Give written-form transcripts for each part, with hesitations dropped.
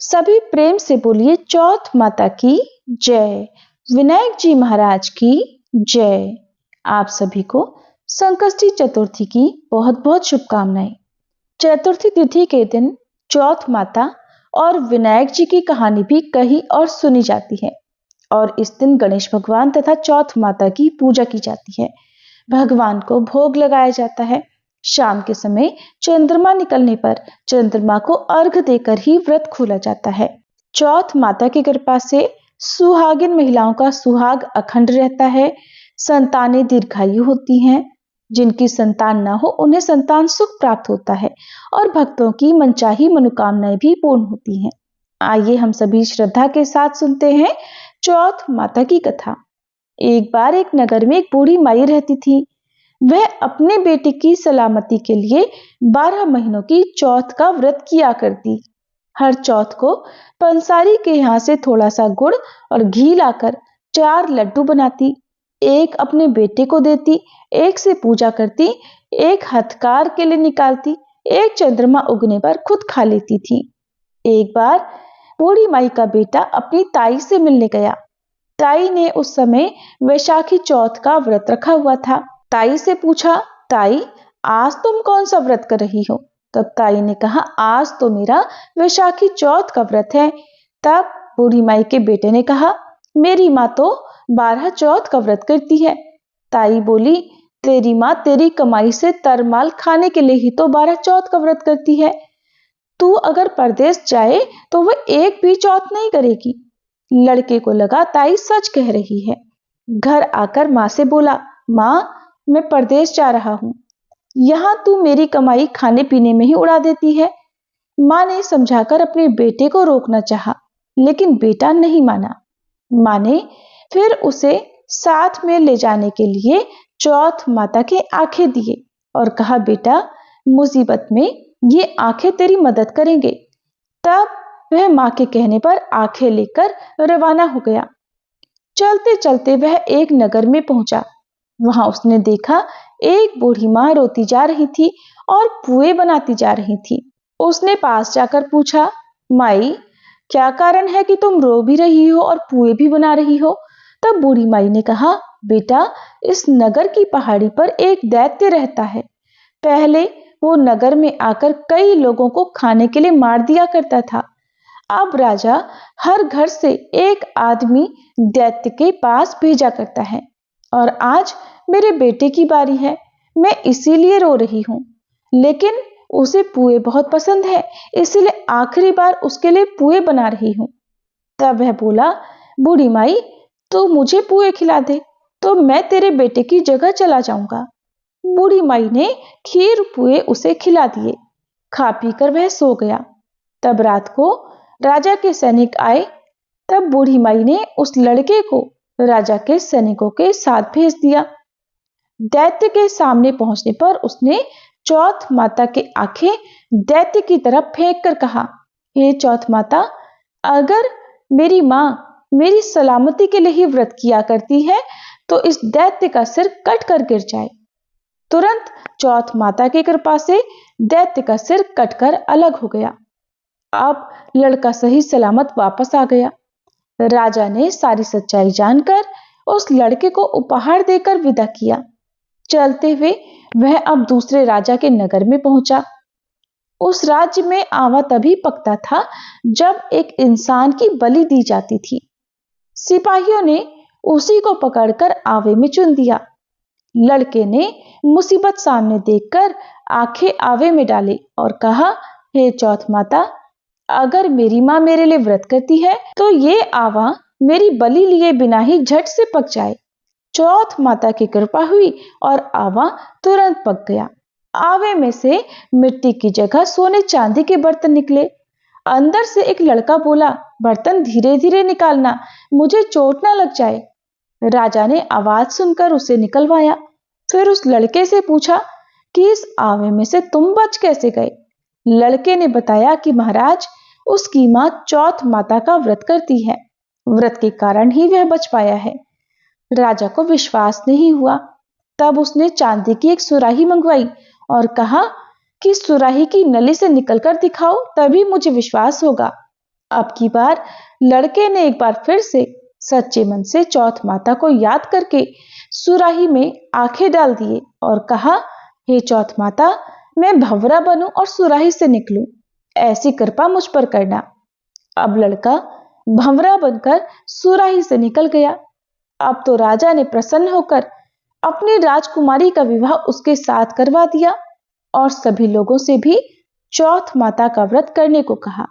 सभी प्रेम से बोलिए चौथ माता की जय। विनायक जी महाराज की जय। आप सभी को संकष्टी चतुर्थी की बहुत बहुत शुभकामनाएं। चतुर्थी तिथि के दिन चौथ माता और विनायक जी की कहानी भी कही और सुनी जाती है और इस दिन गणेश भगवान तथा चौथ माता की पूजा की जाती है। भगवान को भोग लगाया जाता है। शाम के समय चंद्रमा निकलने पर चंद्रमा को अर्घ देकर ही व्रत खोला जाता है। चौथ माता की कृपा से सुहागिन महिलाओं का सुहाग अखंड रहता है। संतानें दीर्घायु होती हैं। जिनकी संतान न हो उन्हें संतान सुख प्राप्त होता है और भक्तों की मनचाही मनोकामनाएं भी पूर्ण होती हैं। आइए हम सभी श्रद्धा के साथ सुनते हैं चौथ माता की कथा। एक बार एक नगर में एक बूढ़ी माई रहती थी। वह अपने बेटे की सलामती के लिए 12 महीनों की चौथ का व्रत किया करती। हर चौथ को पंसारी के यहाँ से थोड़ा सा गुड़ और घी लाकर 4 लड्डू बनाती। एक अपने बेटे को देती, एक से पूजा करती, एक हथकार के लिए निकालती, एक चंद्रमा उगने पर खुद खा लेती थी। एक बार बूढ़ी माई का बेटा अपनी ताई से मिलने गया। ताई ने उस समय वैशाखी चौथ का व्रत रखा हुआ था। ताई से पूछा, ताई आज तुम कौन सा व्रत कर रही हो? तब ताई ने कहा, आज तो मेरा वैशाखी चौथ का व्रत है। तब बूढ़ी माई के बेटे ने कहा, मेरी माँ तो 12 चौथ का व्रत करती है। ताई बोली, तेरी माँ तेरी कमाई से तरमाल खाने के लिए ही तो 12 चौथ का व्रत करती है। तू अगर परदेश जाए तो वह एक भी चौथ नहीं करेगी। लड़के को लगा ताई सच कह रही है। घर आकर माँ से बोला, माँ मैं परदेश जा रहा हूँ, यहाँ तू मेरी कमाई खाने पीने में ही उड़ा देती है। माँ ने समझाकर अपने बेटे को रोकना चाहा, लेकिन बेटा नहीं माना। माँ ने फिर उसे साथ में ले जाने के लिए चौथ माता के आंखें दिए और कहा, बेटा मुसीबत में ये आंखें तेरी मदद करेंगे। तब वह माँ के कहने पर आंखें लेकर रवाना हो गया। चलते चलते वह एक नगर में पहुंचा। वहां उसने देखा एक बूढ़ी माँ रोती जा रही थी और पुए बनाती जा रही थी। उसने पास जाकर पूछा, माई क्या कारण है कि तुम रो भी रही हो और पुए भी बना रही हो? तब बूढ़ी माई ने कहा, बेटा इस नगर की पहाड़ी पर एक दैत्य रहता है। पहले वो नगर में आकर कई लोगों को खाने के लिए मार दिया करता था। अब राजा हर घर से एक आदमी दैत्य के पास भेजा करता है और आज मेरे बेटे की बारी है। मैं इसीलिए रो रही हूँ, लेकिन उसे पुए बहुत पसंद है, इसलिए आखिरी बार उसके लिए पुए बना रही हूँ। तब वह बोला, बूढ़ी माई तू मुझे पुए खिला दे तो मैं तेरे बेटे की जगह चला जाऊंगा। बूढ़ी माई ने खीर पुए उसे खिला दिए। खा पीकर वह सो गया। तब रात को राजा के सैनिक आए। तब बूढ़ी माई ने उस लड़के को राजा के सैनिकों के साथ भेज दिया। दैत्य के सामने पहुंचने पर उसने चौथ माता के आंखें दैत्य की तरफ फेंक कर कहा, हे चौथ माता, अगर मेरी माँ मेरी सलामती के लिए ही व्रत किया करती है तो इस दैत्य का सिर कट कर गिर जाए। तुरंत चौथ माता की कृपा से दैत्य का सिर कटकर अलग हो गया। अब लड़का सही सलामत वापस आ गया। राजा ने सारी सच्चाई जानकर उस लड़के को उपहार देकर विदा किया। चलते हुए वह अब दूसरे राजा के नगर में पहुंचा। उस राज्य में आवा तभी पकता था जब एक इंसान की बलि दी जाती थी। सिपाहियों ने उसी को पकड़कर आवे में चुन दिया। लड़के ने मुसीबत सामने देखकर आंखें आवे में डाली और कहा, हे चौथ माता, अगर मेरी माँ मेरे लिए व्रत करती है तो ये आवा मेरी बलि लिए बिना ही झट से पक जाए। चौथ माता की कृपा हुई और आवा तुरंत पक गया। आवे में से मिट्टी की जगह सोने चांदी के बर्तन निकले। अंदर से एक लड़का बोला, बर्तन धीरे धीरे निकालना, मुझे चोट ना लग जाए। राजा ने आवाज सुनकर उसे निकलवाया। फिर उस लड़के से पूछा कि इस आवे में से तुम बच कैसे गए? लड़के ने बताया कि महाराज उसकी माँ चौथ माता का व्रत करती है, व्रत के कारण ही वह बच पाया है। राजा को विश्वास नहीं हुआ। तब उसने चांदी की एक सुराही मंगवाई और कहा कि सुराही की नली से निकलकर दिखाओ, तभी मुझे विश्वास होगा। अब की बार लड़के ने एक बार फिर से सच्चे मन से चौथ माता को याद करके सुराही में आंखें डाल दिए और कहा, हे चौथ माता, मैं भंवरा बनूं और सुराही से निकलूं, ऐसी कृपा मुझ पर करना। अब लड़का भंवरा बनकर सुराही से निकल गया। अब तो राजा ने प्रसन्न होकर अपनी राजकुमारी का विवाह उसके साथ करवा दिया और सभी लोगों से भी चौथ माता का व्रत करने को कहा।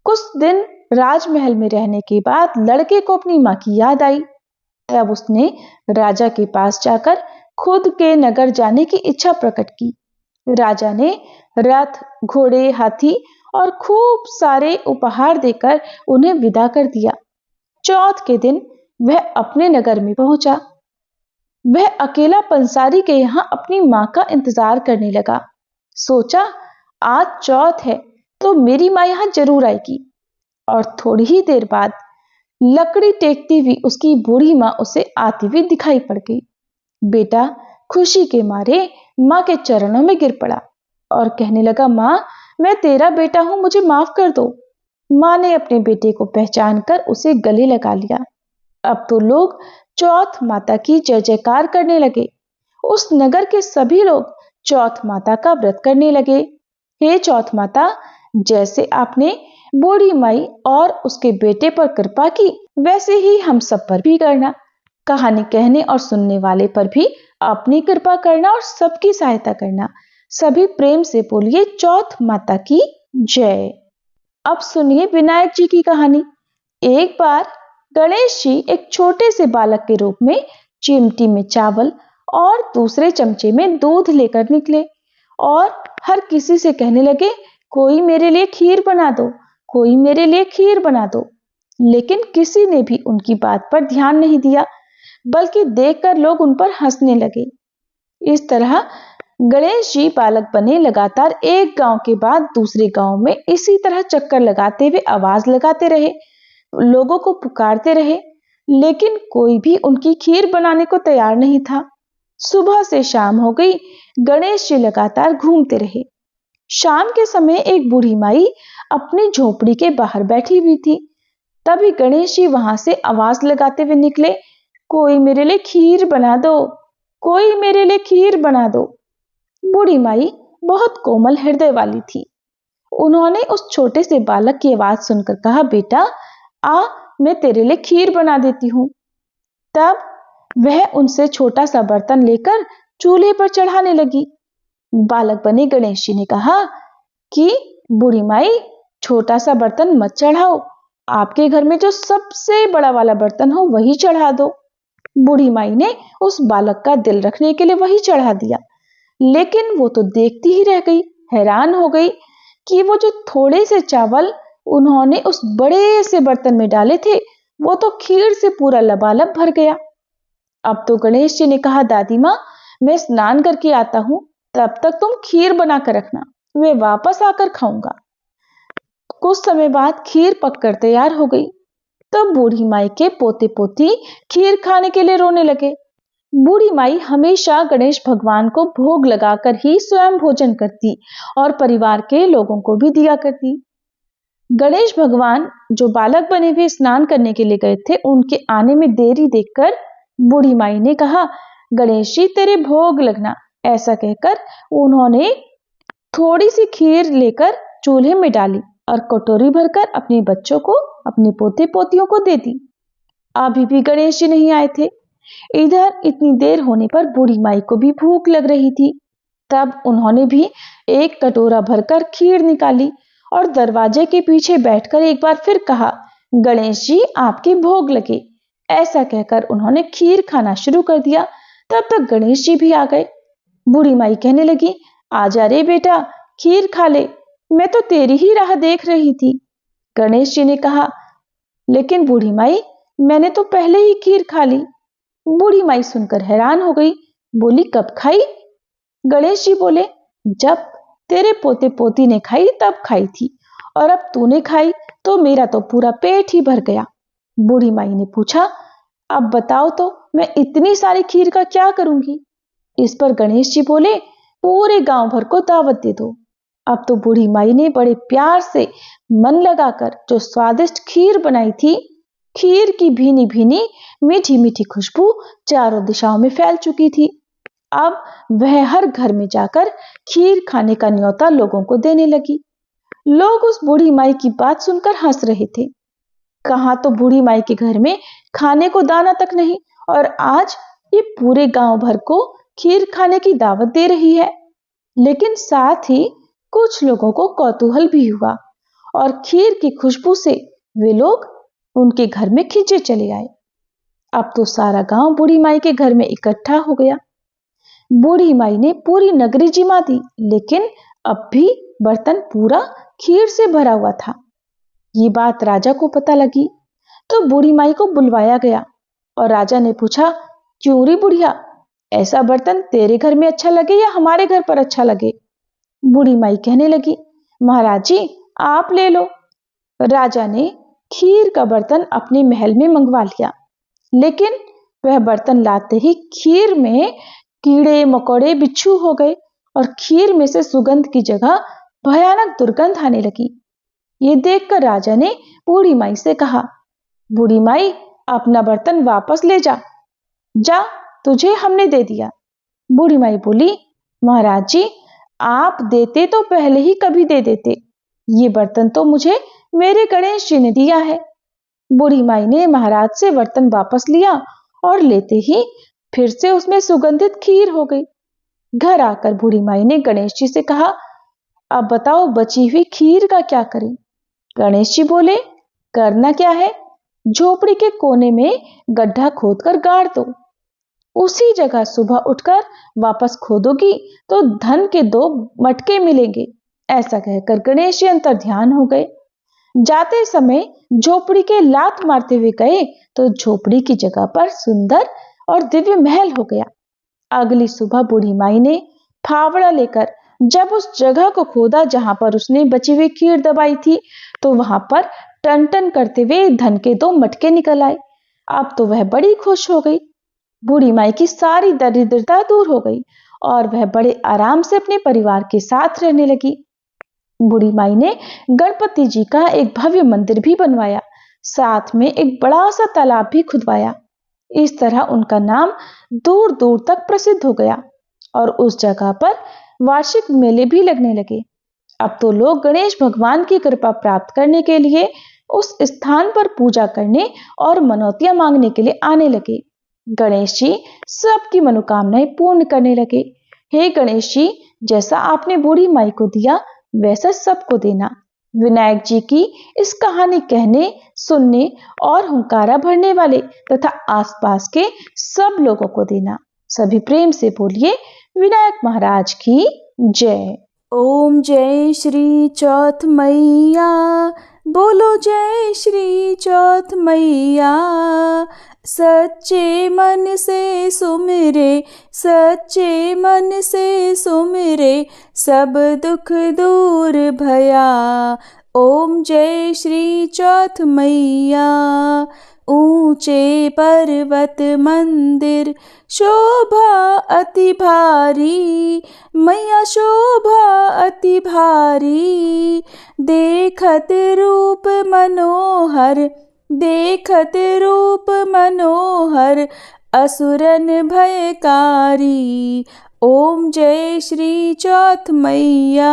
कुछ दिन राजमहल में रहने के बाद लड़के को अपनी मां की याद आई। तब उसने राजा के पास जाकर खुद के नगर जाने की इच्छा प्रकट की। राजा ने रथ, घोड़े, हाथी और खूब सारे उपहार देकर उन्हें विदा कर दिया। चौथ के दिन वह अपने नगर में पहुंचा। वह अकेला पंसारी के यहां अपनी मां का इंतजार करने लगा। सोचा, आज चौथ है तो मेरी मां यहां जरूर आएगी। और थोड़ी ही देर बाद लकड़ी टेकती हुई उसकी बूढ़ी मां उसे आती हुई दिखाई पड़ गई। बेटा खुशी के मारे मां के चरणों में गिर पड़ा और कहने लगा, मां, मैं तेरा बेटा हूं, मुझे माफ कर दो। मां ने अपने बेटे को पहचान कर उसे गले लगा लिया। अब तो लोग चौथ माता की जय जयकार करने लगे। उस नगर के सभी लोग चौथ माता का व्रत करने लगे। हे चौथ माता, जैसे आपने बूढ़ी माई और उसके बेटे पर कृपा की, वैसे ही हम सब पर भी करना। कहानी कहने और सुनने वाले पर भी अपनी कृपा करना और सबकी सहायता करना। सभी प्रेम से बोलिए चौथ माता की जय। अब सुनिए विनायक जी की कहानी। एक बार गणेश जी एक छोटे से बालक के रूप में चिमटी में चावल और दूसरे चमचे में दूध लेकर निकले और हर किसी से कहने लगे, कोई मेरे लिए खीर बना दो, कोई मेरे लिए खीर बना दो। लेकिन किसी ने भी उनकी बात पर ध्यान नहीं दिया, बल्कि देखकर लोग उन पर हंसने लगे। इस तरह गणेश जी बालक बने लगातार एक गांव के बाद दूसरे गांव में इसी तरह चक्कर लगाते हुए आवाज लगाते रहे, लोगों को पुकारते रहे, लेकिन कोई भी उनकी खीर बनाने को तैयार नहीं था। सुबह से शाम हो गई, गणेश जी लगातार घूमते रहे। शाम के समय एक बूढ़ी माई अपनी झोपड़ी के बाहर बैठी हुई थी। तभी गणेश जी वहां से आवाज लगाते हुए निकले, कोई मेरे लिए खीर बना दो, कोई मेरे लिए खीर बना दो। बूढ़ी माई बहुत कोमल हृदय वाली थी। उन्होंने उस छोटे से बालक की आवाज सुनकर कहा, बेटा आ, मैं तेरे लिए खीर बना देती हूँ। तब वह उनसे छोटा सा बर्तन लेकर चूल्हे पर चढ़ाने लगी। बालक बने गणेश जी ने कहा कि बूढ़ी माई, छोटा सा बर्तन मत चढ़ाओ, आपके घर में जो सबसे बड़ा वाला बर्तन हो वही चढ़ा दो। बूढ़ी माई ने उस बालक का दिल रखने के लिए वही चढ़ा दिया। लेकिन वो तो देखती ही रह गई, हैरान हो गई कि वो जो थोड़े से चावल उन्होंने उस बड़े से बर्तन में डाले थे, वो तो खीर से पूरा लबालब भर गया। अब तो गणेश जी ने कहा, दादी माँ, मैं स्नान करके आता हूं, तब तक तुम खीर बनाकर रखना, मैं वापस आकर खाऊंगा। कुछ समय बाद खीर पककर तैयार हो गई। तब बूढ़ी माई के पोते पोती खीर खाने के लिए रोने लगे। बूढ़ी माई हमेशा गणेश भगवान को भोग लगाकर ही स्वयं भोजन करती और परिवार के लोगों को भी दिया करती। गणेश भगवान जो बालक बने हुए स्नान करने के लिए गए थे, उनके आने में देरी देखकर बूढ़ी माई ने कहा, गणेश जी तेरे भोग लगना। ऐसा कहकर उन्होंने थोड़ी सी खीर लेकर चूल्हे में डाली और कटोरी भरकर अपने बच्चों को, अपने पोते पोतियों को दे दी। अभी भी गणेश जी नहीं आए थे। इधर इतनी देर होने पर बूढ़ी माई को भी भूख लग रही थी। तब उन्होंने भी एक कटोरा भरकर खीर निकाली और दरवाजे के पीछे बैठकर एक बार फिर कहा, गणेश जी आपके भोग लगे। ऐसा कहकर उन्होंने खीर खाना शुरू कर दिया। तब तक गणेश जी भी आ गए। बूढ़ी माई कहने लगी, आजा रे बेटा, खीर खा ले, मैं तो तेरी ही राह देख रही थी। गणेश जी ने कहा, लेकिन बूढ़ी माई, मैंने तो पहले ही खीर खा ली। बूढ़ी माई सुनकर हैरान हो गई, बोली, कब खाई? गणेश जी बोले, जब तेरे पोते पोती ने खाई तब खाई थी, और अब तूने खाई तो मेरा तो पूरा पेट ही भर गया। बूढ़ी माई ने पूछा, अब बताओ तो मैं इतनी सारी खीर का क्या करूंगी? इस पर गणेश जी बोले, पूरे गांव भर को दावत दे दो। अब तो बूढ़ी माई ने बड़े प्यार से मन लगाकर जो स्वादिष्ट खीर बनाई थी, खीर की भीनी भीनी मीठी मीठी खुशबू चारों दिशाओं में फैल चुकी थी। अब वह हर घर में जाकर खीर खाने का न्योता लोगों को देने लगी। लोग उस बूढ़ी माई की बात सुनकर हंस रहे थे। कहां तो बूढ़ी माई के घर में खाने को दाना तक नहीं, और आज ये पूरे गांव भर को खीर खाने की दावत दे रही है। लेकिन साथ ही कुछ लोगों को कौतूहल भी हुआ और खीर की खुशबू से वे लोग उनके घर में खींचे चले आए। अब तो सारा गांव बूढ़ी माई के घर में इकट्ठा हो गया। बूढ़ी माई ने पूरी नगरी जिमा दी, लेकिन अब भी बर्तन पूरा खीर से भरा हुआ था। ये बात राजा को पता लगी तो बूढ़ी माई को बुलवाया गया और राजा ने पूछा, क्यों रे बुढ़िया, ऐसा बर्तन तेरे घर में अच्छा लगे या हमारे घर पर अच्छा लगे? बूढ़ी माई कहने लगी, महाराज जी आप ले लो। राजा ने खीर का बर्तन अपने महल में मंगवा लिया, लेकिन वह बर्तन लाते ही खीर में कीड़े मकोड़े बिच्छू हो गए और खीर में से सुगंध की जगह भयानक दुर्गंध आने लगी। ये देखकर राजा ने बूढ़ी माई से कहा, बूढ़ी माई अपना बर्तन वापस ले जा, जा तुझे हमने दे दिया। बूढ़ी माई बोली, महाराज जी आप देते तो पहले ही कभी दे देते, ये बर्तन तो मुझे मेरे गणेश जी ने दिया है। बूढ़ी माई ने महाराज से बर्तन वापस लिया और लेते ही फिर से उसमें सुगंधित खीर हो गई। घर आकर बूढ़ी माई ने गणेश जी से कहा, अब बताओ बची हुई खीर का क्या करें? गणेश जी बोले, करना क्या है, झोपड़ी के कोने में गड्ढा खोदकर गाड़ दो। उसी जगह सुबह उठकर वापस खोदोगी तो धन के 2 मटके मिलेंगे। ऐसा कहकर गणेश जी अंतर्ध्यान हो गए। जाते समय झोपड़ी के लात मारते हुए गए तो झोपड़ी की जगह पर सुंदर और दिव्य महल हो गया। अगली सुबह बूढ़ी माई ने फावड़ा लेकर जब उस जगह को खोदा जहां पर उसने बची हुई खीर दबाई थी, तो वहां पर टन टन करते हुए धन के 2 मटके निकल आए। अब तो वह बड़ी खुश हो गई। बूढ़ी माई की सारी दरिद्रता दूर हो गई और वह बड़े आराम से अपने परिवार के साथ रहने लगी। बूढ़ी माई ने गणपति जी का एक भव्य मंदिर भी बनवाया, साथ में एक बड़ा सा तालाब भी खुदवाया। इस तरह उनका नाम दूर दूर तक प्रसिद्ध हो गया और उस जगह पर वार्षिक मेले भी लगने लगे। अब तो लोग गणेश भगवान की कृपा प्राप्त करने के लिए उस स्थान पर पूजा करने और मनौतियां मांगने के लिए आने लगे। गणेश जी सबकी मनोकामनाएं पूर्ण करने लगे। हे गणेश जी, जैसा आपने बूढ़ी माई को दिया वैसा सबको देना। विनायक जी की इस कहानी कहने, सुनने और हुंकारा भरने वाले तथा आसपास के सब लोगों को देना। सभी प्रेम से बोलिए, विनायक महाराज की जय। ओम जय श्री चौथ मैया, बोलो जय श्री चौथ मैया। सच्चे मन से सुमिरे, सच्चे मन से सुमिरे, सब दुख दूर भया। ओम जय श्री चौथ मैया। ऊंचे पर्वत मंदिर शोभा अति भारी, मैया शोभा अति भारी। देखत रूप मनोहर, देखत रूप मनोहर, असुरन भयकारी। ओम जय श्री चौथ मैया।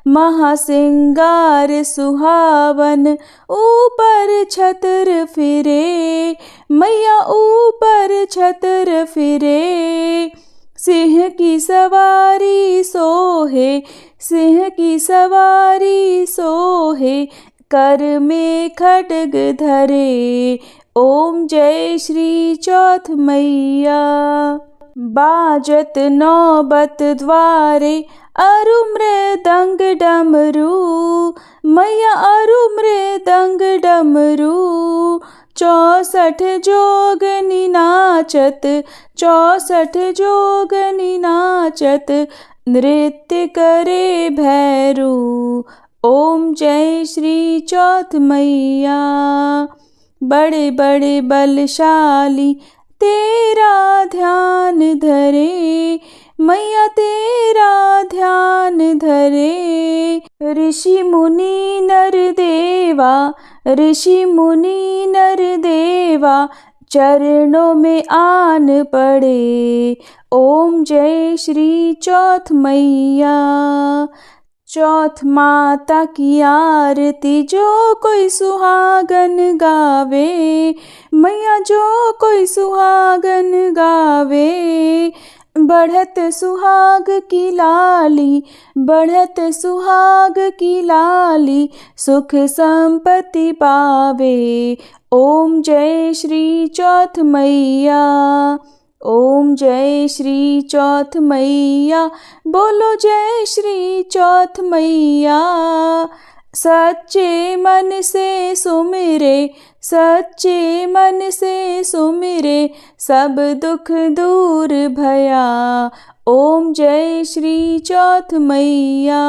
महासिंगार सुहावन, ऊपर छतर फिरे, मैया ऊपर छतर फिरे। सिंह की सवारी सोहे, सिंह की सवारी सोहे, कर में खड्ग धरे। ओम जय श्री चौथ मैया। बाजत नौबत द्वारे, अरु मृदंग डमरू, मैया अरु मृदंग डमरू। 64 जोगनी नाचत, 64 जोगनी नाचत, नृत्य करे भैरू। ओम जय श्री चौथ मैया। बड़े बड़े बलशाली तेरा ध्यान धरे, मैया तेरा ध्यान धरे। ऋषि मुनि नर देवा, ऋषि मुनि नर देवा, चरणों में आन पड़े। ओम जय श्री चौथ मैया। चौथ माता की आरती जो कोई सुहागन गावे, मैया जो कोई सुहागन गावे। बढ़त सुहाग की लाली, बढ़त सुहाग की लाली, सुख संपत्ति पावे। ओम जय श्री चौथ मैया, ओम जय श्री चौथ मैया, बोलो जय श्री चौथ मैया। सच्चे मन से सुमिरे, सच्चे मन से सुमिरे, सब दुख दूर भया। ओम जय श्री चौथ मैया।